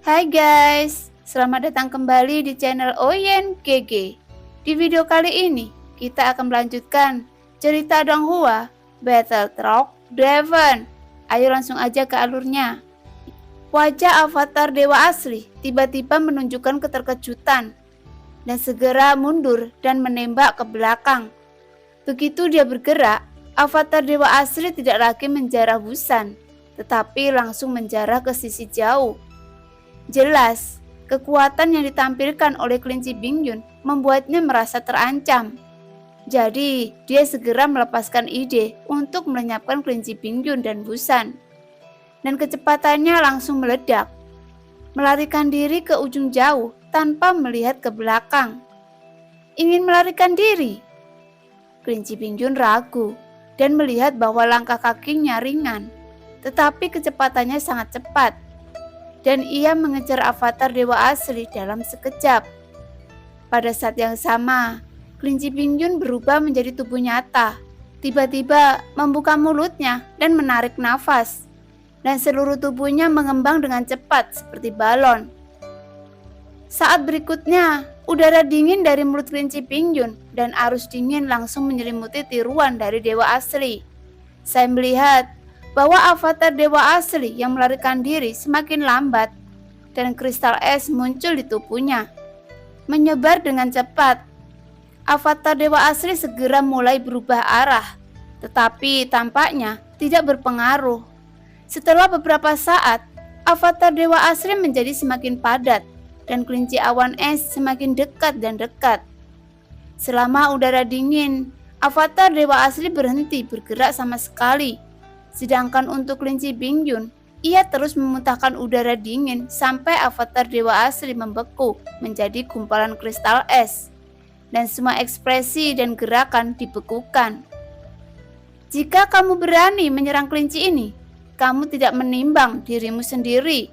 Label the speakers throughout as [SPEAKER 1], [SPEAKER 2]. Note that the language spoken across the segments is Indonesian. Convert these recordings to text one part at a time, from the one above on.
[SPEAKER 1] Hai guys, selamat datang kembali di channel Oyen GG. Di video kali ini, kita akan melanjutkan cerita Donghua Battle Truck Draven. Ayo langsung aja ke alurnya. Wajah avatar dewa asli tiba-tiba menunjukkan keterkejutan dan segera mundur dan menembak ke belakang. Begitu dia bergerak, avatar dewa asli tidak lagi menjarah Wusan, tetapi langsung menjarah ke sisi jauh. Jelas, kekuatan yang ditampilkan oleh kelinci Bingyun membuatnya merasa terancam. Jadi, dia segera melepaskan ide untuk melenyapkan kelinci Bingyun dan Wusan. Dan kecepatannya langsung meledak, melarikan diri ke ujung jauh tanpa melihat ke belakang. Ingin melarikan diri? Kelinci Bingyun ragu dan melihat bahwa langkah kakinya ringan, tetapi kecepatannya sangat cepat. Dan ia mengejar avatar dewa asli dalam sekejap. Pada saat yang sama, kelinci Bingyun berubah menjadi tubuh nyata. Tiba-tiba membuka mulutnya dan menarik nafas. Dan seluruh tubuhnya mengembang dengan cepat seperti balon. Saat berikutnya, udara dingin dari mulut kelinci Bingyun dan arus dingin langsung menyelimuti tiruan dari dewa asli. Saya melihat bahwa avatar dewa asli yang melarikan diri semakin lambat dan kristal es muncul di tubuhnya, menyebar dengan cepat. Avatar dewa asli segera mulai berubah arah, tetapi tampaknya tidak berpengaruh. Setelah beberapa saat, avatar dewa asli menjadi semakin padat dan kelinci awan es semakin dekat dan dekat. Selama udara dingin, avatar dewa asli berhenti bergerak sama sekali. Sedangkan untuk kelinci Bingyun, ia terus memuntahkan udara dingin sampai avatar dewa asli membeku menjadi gumpalan kristal es. Dan semua ekspresi dan gerakan dibekukan. Jika kamu berani menyerang kelinci ini, kamu tidak menimbang dirimu sendiri.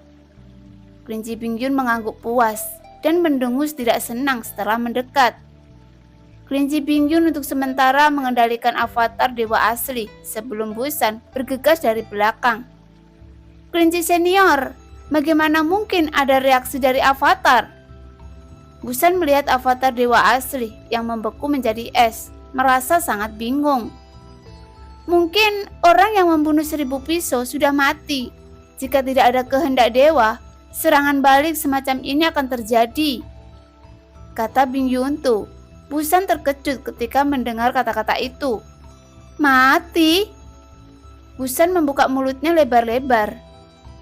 [SPEAKER 1] Kelinci Bingyun mengangguk puas dan mendengus tidak senang setelah mendekat. Kelinci Bingyun untuk sementara mengendalikan avatar dewa asli sebelum Wusan bergegas dari belakang. Kelinci senior, bagaimana mungkin ada reaksi dari avatar? Wusan melihat avatar dewa asli yang membeku menjadi es, merasa sangat bingung. Mungkin orang yang membunuh 1000 pisau sudah mati. Jika tidak ada kehendak dewa, serangan balik semacam ini akan terjadi, kata Bingyun Tu. Wusan terkejut ketika mendengar kata-kata itu. Mati? Wusan membuka mulutnya lebar-lebar.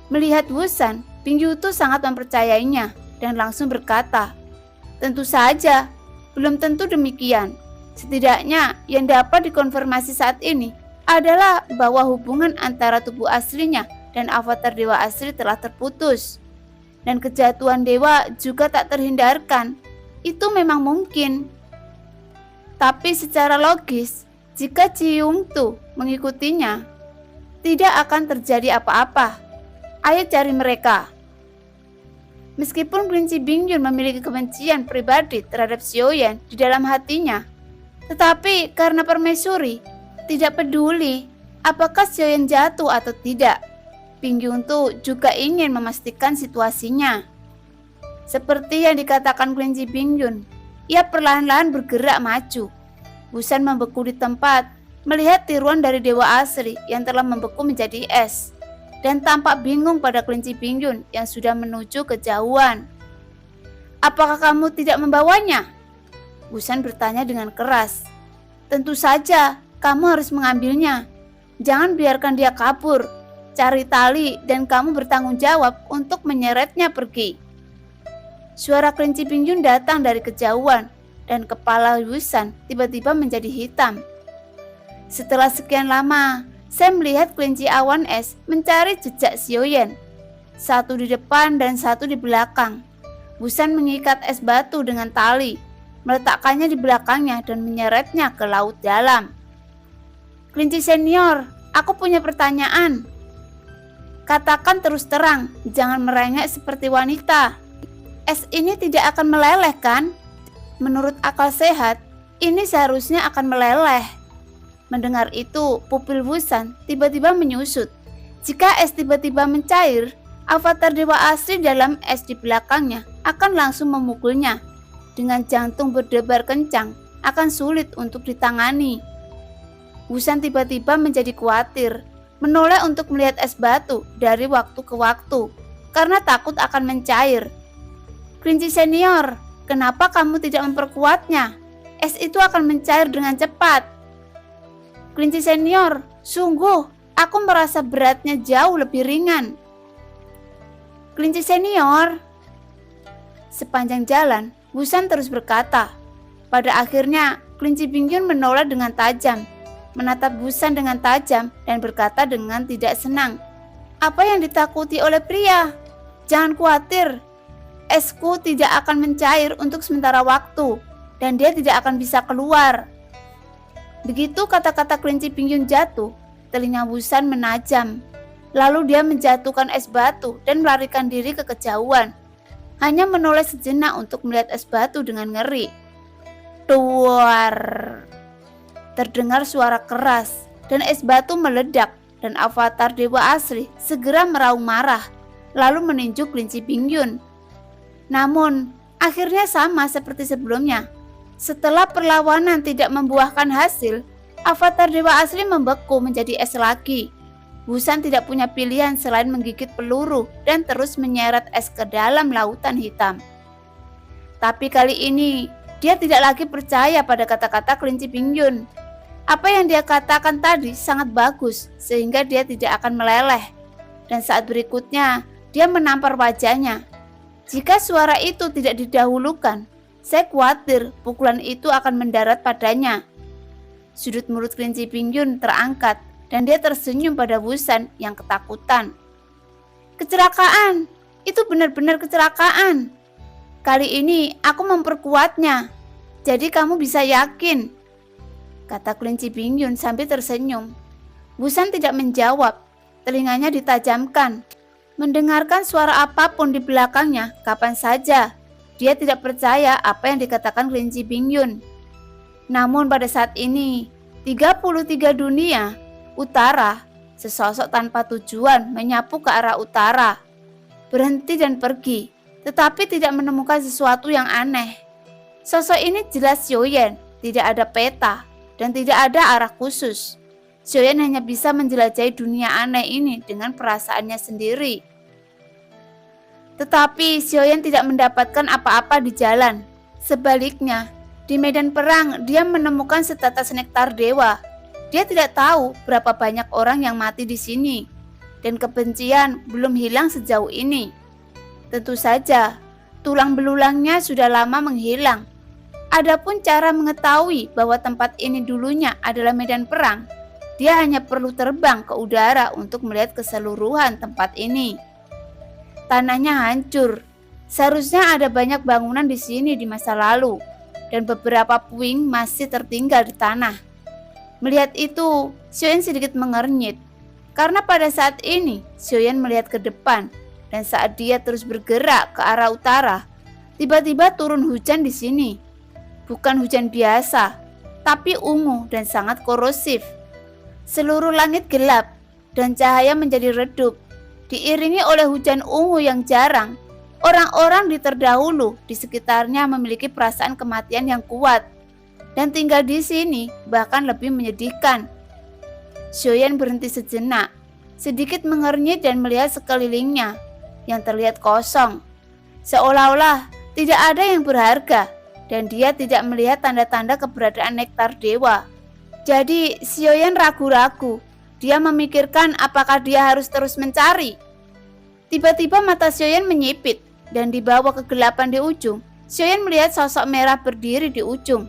[SPEAKER 1] Melihat Wusan, Bingyun Tu sangat mempercayainya dan langsung berkata, tentu saja, belum tentu demikian. Setidaknya yang dapat dikonfirmasi saat ini adalah bahwa hubungan antara tubuh aslinya dan avatar dewa asli telah terputus. Dan kejatuhan dewa juga tak terhindarkan. Itu memang mungkin. Tapi secara logis, jika Ciung Tu mengikutinya, tidak akan terjadi apa-apa. Ayo cari mereka. Meskipun kelinci Bingyun memiliki kebencian pribadi terhadap Xiaoyan di dalam hatinya, tetapi karena permaisuri, tidak peduli apakah Xiaoyan jatuh atau tidak. Bingyun Tu juga ingin memastikan situasinya. Seperti yang dikatakan kelinci Bingyun, ia perlahan-lahan bergerak maju. Wusan membeku di tempat, melihat tiruan dari dewa asli yang telah membeku menjadi es, dan tampak bingung pada kelinci Bingyun yang sudah menuju kejauhan. Apakah kamu tidak membawanya? Wusan bertanya dengan keras. Tentu saja, kamu harus mengambilnya. Jangan biarkan dia kabur. Cari tali dan kamu bertanggung jawab untuk menyeretnya pergi. Suara kelinci Bingyun datang dari kejauhan dan kepala Wusan tiba-tiba menjadi hitam. Setelah sekian lama, saya melihat kelinci awan es mencari jejak Xiaoyan. Satu di depan dan satu di belakang. Wusan mengikat es batu dengan tali, meletakkannya di belakangnya dan menyeretnya ke laut dalam. Kelinci senior, aku punya pertanyaan. Katakan terus terang, jangan merengek seperti wanita. Es ini tidak akan meleleh kan? Menurut akal sehat, ini seharusnya akan meleleh. Mendengar itu, pupil Wusan tiba-tiba menyusut. Jika es tiba-tiba mencair, avatar dewa asli dalam es di belakangnya akan langsung memukulnya. Dengan jantung berdebar kencang, akan sulit untuk ditangani. Wusan tiba-tiba menjadi khawatir, menoleh untuk melihat es batu dari waktu ke waktu, karena takut akan mencair. Kelinci senior, kenapa kamu tidak memperkuatnya? Es itu akan mencair dengan cepat. Kelinci senior, sungguh, aku merasa beratnya jauh lebih ringan. Kelinci senior. Sepanjang jalan, Wusan terus berkata. Pada akhirnya, kelinci Bingyun menoleh dengan tajam, menatap Wusan dengan tajam dan berkata dengan tidak senang. Apa yang ditakuti oleh pria? Jangan khawatir, esku tidak akan mencair untuk sementara waktu dan dia tidak akan bisa keluar. Begitu kata-kata kelinci Bingyun jatuh, telinga Wusan menajam. Lalu dia menjatuhkan es batu dan melarikan diri ke kejauhan. Hanya menoleh sejenak untuk melihat es batu dengan ngeri. Duar! Terdengar suara keras dan es batu meledak dan avatar dewa asli segera meraung marah lalu meninju kelinci Bingyun. Namun akhirnya sama seperti sebelumnya. Setelah perlawanan tidak membuahkan hasil, avatar dewa asli membeku menjadi es lagi. Wusan tidak punya pilihan selain menggigit peluru dan terus menyeret es ke dalam lautan hitam. Tapi kali ini dia tidak lagi percaya pada kata-kata kelinci Bingyun. Apa yang dia katakan tadi sangat bagus sehingga dia tidak akan meleleh. Dan saat berikutnya dia menampar wajahnya. Jika suara itu tidak didahulukan, saya khawatir pukulan itu akan mendarat padanya. Sudut mulut kelinci Bingyun terangkat dan dia tersenyum pada Wusan yang ketakutan. Kecelakaan, itu benar-benar kecelakaan. Kali ini aku memperkuatnya, jadi kamu bisa yakin, kata kelinci Bingyun sambil tersenyum. Wusan tidak menjawab, telinganya ditajamkan, mendengarkan suara apapun di belakangnya kapan saja. Dia tidak percaya apa yang dikatakan kelinci Bingyun. Namun pada saat ini, 33 dunia utara, sesosok tanpa tujuan menyapu ke arah utara, berhenti dan pergi, tetapi tidak menemukan sesuatu yang aneh. Sosok ini jelas Xiaoyan, tidak ada peta dan tidak ada arah khusus. Xiaoyan hanya bisa menjelajahi dunia aneh ini dengan perasaannya sendiri. Tetapi Xiaoyan tidak mendapatkan apa-apa di jalan. Sebaliknya, di medan perang dia menemukan setetes nektar dewa. Dia tidak tahu berapa banyak orang yang mati di sini, dan kebencian belum hilang sejauh ini. Tentu saja, tulang belulangnya sudah lama menghilang. Adapun cara mengetahui bahwa tempat ini dulunya adalah medan perang, dia hanya perlu terbang ke udara untuk melihat keseluruhan tempat ini. Tanahnya hancur. Seharusnya ada banyak bangunan di sini di masa lalu, dan beberapa puing masih tertinggal di tanah. Melihat itu, Xiaoyan sedikit mengernyit, karena pada saat ini Xiaoyan melihat ke depan, dan saat dia terus bergerak ke arah utara, tiba-tiba turun hujan di sini. Bukan hujan biasa, tapi ungu dan sangat korosif. Seluruh langit gelap, dan cahaya menjadi redup, diiringi oleh hujan ungu yang jarang. Orang-orang di terdahulu di sekitarnya memiliki perasaan kematian yang kuat, dan tinggal di sini bahkan lebih menyedihkan. Xiaoyan berhenti sejenak, sedikit mengernyit dan melihat sekelilingnya yang terlihat kosong, seolah-olah tidak ada yang berharga, dan dia tidak melihat tanda-tanda keberadaan nektar dewa. Jadi Xiaoyan ragu-ragu. Dia memikirkan apakah dia harus terus mencari. Tiba-tiba mata Xiaoyan menyipit, dan di bawah kegelapan di ujung, Xiaoyan melihat sosok merah berdiri di ujung.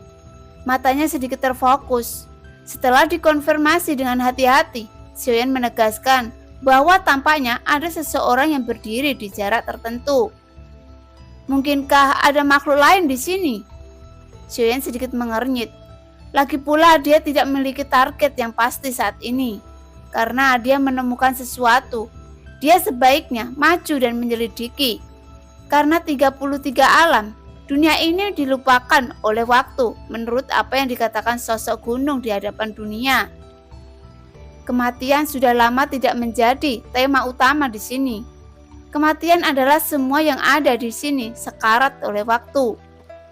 [SPEAKER 1] Matanya sedikit terfokus. Setelah dikonfirmasi dengan hati-hati, Xiaoyan menegaskan bahwa tampaknya ada seseorang yang berdiri di jarak tertentu. Mungkinkah ada makhluk lain di sini? Xiaoyan sedikit mengernyit. Lagi pula dia tidak memiliki target yang pasti saat ini. Karena dia menemukan sesuatu, dia sebaiknya maju dan menyelidiki. Karena 33 alam, dunia ini dilupakan oleh waktu menurut apa yang dikatakan sosok gunung di hadapan dunia. Kematian sudah lama tidak menjadi tema utama di sini. Kematian adalah semua yang ada di sini sekarat oleh waktu.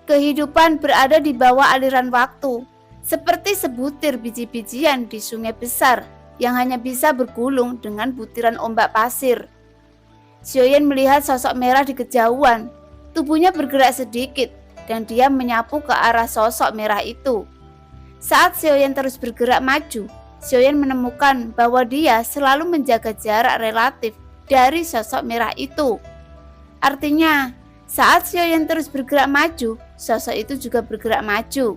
[SPEAKER 1] Kehidupan berada di bawah aliran waktu, seperti sebutir biji-bijian di sungai besar yang hanya bisa bergulung dengan butiran ombak pasir. Xiaoyan melihat sosok merah di kejauhan. Tubuhnya bergerak sedikit dan dia menyapu ke arah sosok merah itu. Saat Xiaoyan terus bergerak maju, Xiaoyan menemukan bahwa dia selalu menjaga jarak relatif dari sosok merah itu. Artinya, saat Xiaoyan terus bergerak maju, sosok itu juga bergerak maju.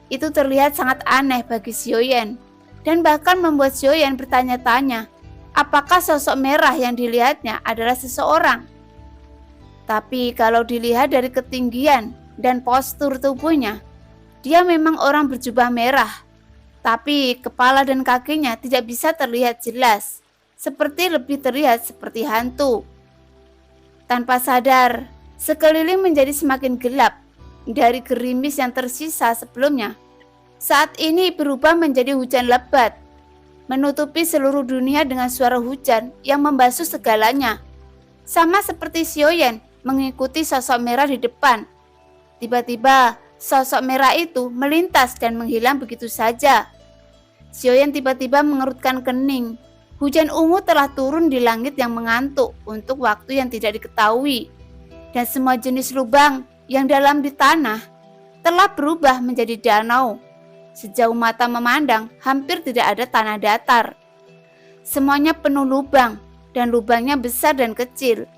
[SPEAKER 1] Itu terlihat sangat aneh bagi Xiaoyan dan bahkan membuat Xiaoyan bertanya-tanya, apakah sosok merah yang dilihatnya adalah seseorang? Tapi kalau dilihat dari ketinggian dan postur tubuhnya, dia memang orang berjubah merah. Tapi kepala dan kakinya tidak bisa terlihat jelas, seperti lebih terlihat seperti hantu. Tanpa sadar, sekeliling menjadi semakin gelap dari gerimis yang tersisa sebelumnya. Saat ini berubah menjadi hujan lebat, menutupi seluruh dunia dengan suara hujan yang membasuh segalanya. Sama seperti Xiaoyan mengikuti sosok merah di depan. Tiba-tiba, sosok merah itu melintas dan menghilang begitu saja. Xiaoyan tiba-tiba mengerutkan kening. Hujan ungu telah turun di langit yang mengantuk untuk waktu yang tidak diketahui. Dan semua jenis lubang yang dalam di tanah telah berubah menjadi danau. Sejauh mata memandang, hampir tidak ada tanah datar. Semuanya penuh lubang, dan lubangnya besar dan kecil.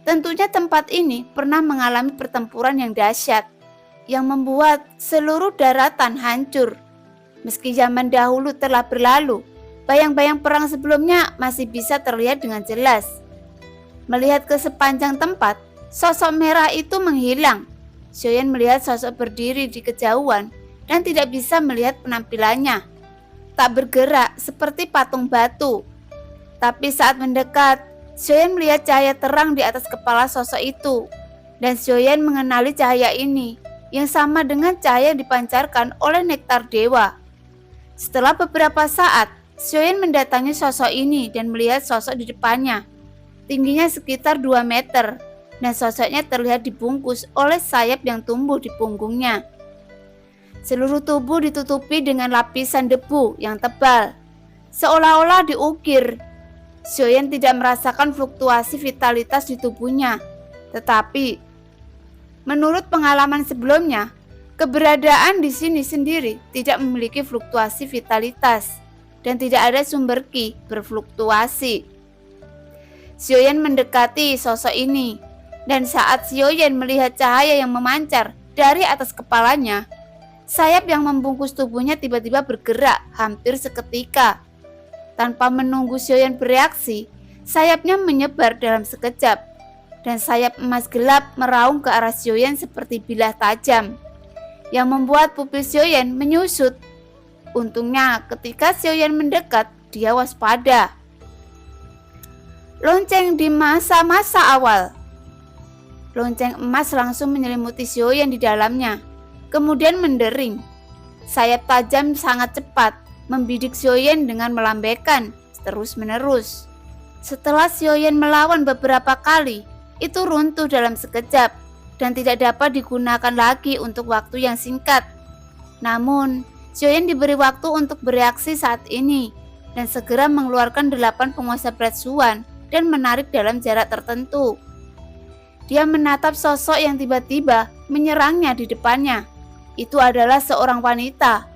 [SPEAKER 1] Tentunya tempat ini pernah mengalami pertempuran yang dahsyat, yang membuat seluruh daratan hancur. Meski zaman dahulu telah berlalu, bayang-bayang perang sebelumnya masih bisa terlihat dengan jelas. Melihat ke sepanjang tempat, sosok merah itu menghilang. Xiaoyan melihat sosok berdiri di kejauhan dan tidak bisa melihat penampilannya. Tak bergerak seperti patung batu. Tapi saat mendekat, Xiaoyan melihat cahaya terang di atas kepala sosok itu. Dan Xiaoyan mengenali cahaya ini, yang sama dengan cahaya yang dipancarkan oleh nektar dewa. Setelah beberapa saat, Xiaoyan mendatangi sosok ini dan melihat sosok di depannya. Tingginya sekitar 2 meter, dan sosoknya terlihat dibungkus oleh sayap yang tumbuh di punggungnya. Seluruh tubuh ditutupi dengan lapisan debu yang tebal, seolah-olah diukir. Xiaoyan tidak merasakan fluktuasi vitalitas di tubuhnya, tetapi menurut pengalaman sebelumnya, keberadaan di sini sendiri tidak memiliki fluktuasi vitalitas dan tidak ada sumber ki berfluktuasi. Xiaoyan mendekati sosok ini, dan saat Xiaoyan melihat cahaya yang memancar dari atas kepalanya, sayap yang membungkus tubuhnya tiba-tiba bergerak hampir seketika. Tanpa menunggu Xiaoyan bereaksi, sayapnya menyebar dalam sekejap, dan sayap emas gelap meraung ke arah Xiaoyan seperti bilah tajam, yang membuat pupil Xiaoyan menyusut. Untungnya ketika Xiaoyan mendekat, dia waspada. Lonceng di masa-masa awal. Lonceng emas langsung menyelimuti Xiaoyan di dalamnya, kemudian mendering. Sayap tajam sangat cepat, membidik Xiaoyan dengan melambaikan terus-menerus. Setelah Xiaoyan melawan beberapa kali, itu runtuh dalam sekejap dan tidak dapat digunakan lagi untuk waktu yang singkat. Namun, Xiaoyan diberi waktu untuk bereaksi saat ini dan segera mengeluarkan 8 penguasa Black Swan dan menarik dalam jarak tertentu. Dia menatap sosok yang tiba-tiba menyerangnya di depannya. Itu adalah seorang wanita.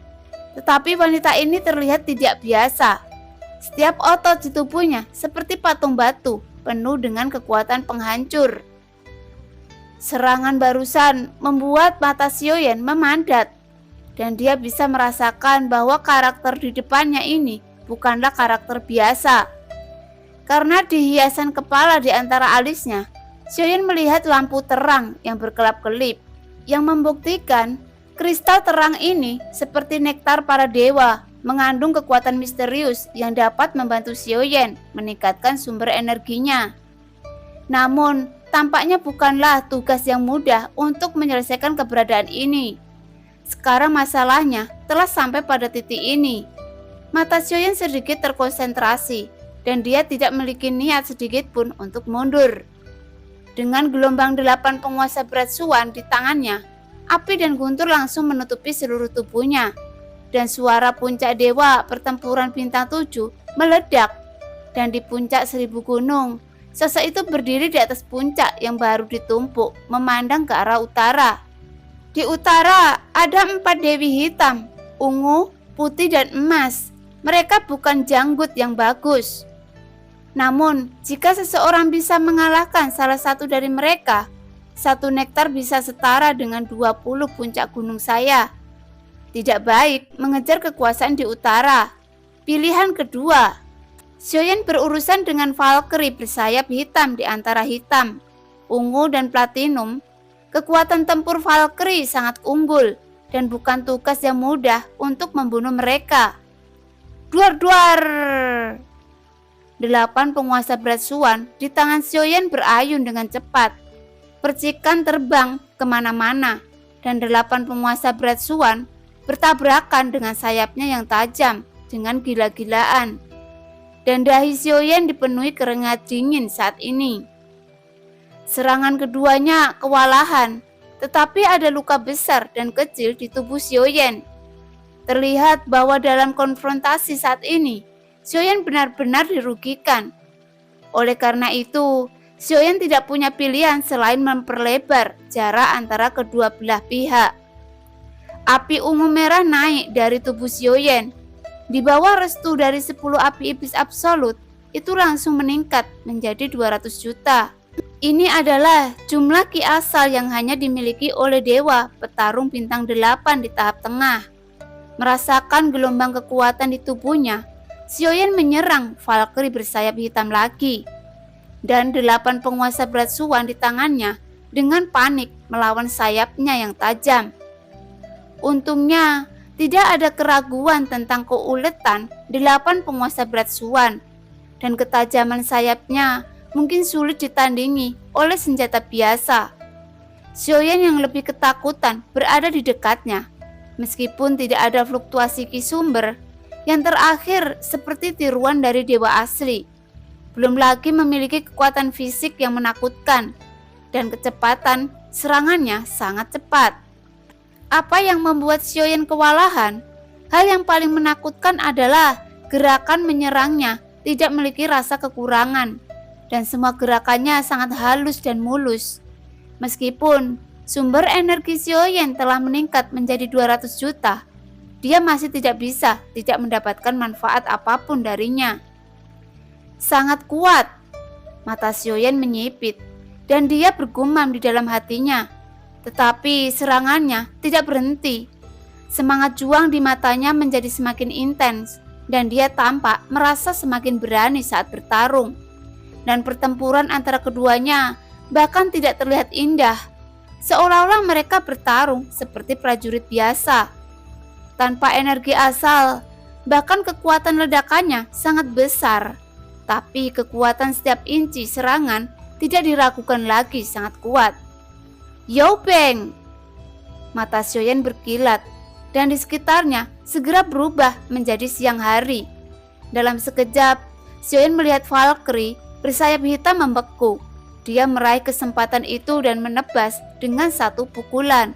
[SPEAKER 1] Tetapi wanita ini terlihat tidak biasa. Setiap otot di tubuhnya seperti patung batu, penuh dengan kekuatan penghancur. Serangan barusan membuat mata Xiaoyan memandat, dan dia bisa merasakan bahwa karakter di depannya ini bukanlah karakter biasa. Karena di hiasan kepala di antara alisnya, Xiaoyan melihat lampu terang yang berkelap-kelip, yang membuktikan kristal terang ini seperti nektar para dewa, mengandung kekuatan misterius yang dapat membantu Xiaoyan meningkatkan sumber energinya. Namun, tampaknya bukanlah tugas yang mudah untuk menyelesaikan keberadaan ini. Sekarang masalahnya telah sampai pada titik ini. Mata Xiaoyan sedikit terkonsentrasi, dan dia tidak memiliki niat sedikit pun untuk mundur. Dengan gelombang 8 penguasa berat Suan di tangannya, api dan guntur langsung menutupi seluruh tubuhnya, dan suara puncak dewa pertempuran bintang 7 meledak. Dan di puncak 1000 gunung, sosok itu berdiri di atas puncak yang baru ditumpuk, memandang ke arah utara. Di utara ada 4 dewi hitam, ungu, putih, dan emas. Mereka bukan janggut yang bagus. Namun, jika seseorang bisa mengalahkan salah satu dari mereka, 1 nektar bisa setara dengan 20 puncak gunung saya. Tidak baik mengejar kekuasaan di utara. Pilihan kedua, Xiaoyan berurusan dengan Valkyrie bersayap hitam di antara hitam, ungu, dan platinum. Kekuatan tempur Valkyrie sangat unggul dan bukan tugas yang mudah untuk membunuh mereka. Duar-duar! 8 penguasa berat Suan di tangan Xiaoyan berayun dengan cepat. Percikan terbang kemana-mana dan 8 penguasa berat Suan bertabrakan dengan sayapnya yang tajam dengan gila-gilaan. Dan dahi Xiaoyan dipenuhi keringat dingin saat ini. Serangan keduanya kewalahan, tetapi ada luka besar dan kecil di tubuh Xiaoyan. Terlihat bahwa dalam konfrontasi saat ini, Xiaoyan benar-benar dirugikan. Oleh karena itu, Xiaoyan tidak punya pilihan selain memperlebar jarak antara kedua belah pihak. Api ungu merah naik dari tubuh Xiaoyan. Di bawah restu dari 10 api iblis absolut, itu langsung meningkat menjadi 200 juta. Ini adalah jumlah ki asal yang hanya dimiliki oleh dewa petarung bintang 8 di tahap tengah. Merasakan gelombang kekuatan di tubuhnya, Xiaoyan menyerang Valkyrie bersayap hitam lagi. Dan 8 penguasa berat Suan di tangannya dengan panik melawan sayapnya yang tajam. Untungnya, tidak ada keraguan tentang keuletan 8 penguasa berat Suan, dan ketajaman sayapnya mungkin sulit ditandingi oleh senjata biasa. Xiaoyan yang lebih ketakutan berada di dekatnya, meskipun tidak ada fluktuasi ki sumber. Yang terakhir seperti tiruan dari dewa asli, belum lagi memiliki kekuatan fisik yang menakutkan, dan kecepatan serangannya sangat cepat. Apa yang membuat Xiaoyan kewalahan? Hal yang paling menakutkan adalah gerakan menyerangnya tidak memiliki rasa kekurangan, dan semua gerakannya sangat halus dan mulus. Meskipun sumber energi Xiaoyan telah meningkat menjadi 200 juta, dia masih tidak mendapatkan manfaat apapun darinya. Sangat kuat. Mata Xiaoyan menyipit, dan dia bergumam di dalam hatinya. Tetapi serangannya tidak berhenti. Semangat juang di matanya menjadi semakin intens, dan dia tampak merasa semakin berani saat bertarung. Dan pertempuran antara keduanya bahkan tidak terlihat indah, seolah-olah mereka bertarung seperti prajurit biasa. Tanpa energi asal, bahkan kekuatan ledakannya sangat besar. Tapi kekuatan setiap inci serangan tidak diragukan lagi sangat kuat. Yao Beng! Mata Xiaoyan berkilat, dan di sekitarnya segera berubah menjadi siang hari. Dalam sekejap, Xiaoyan melihat Valkyrie bersayap hitam membeku. Dia meraih kesempatan itu dan menebas dengan 1 pukulan.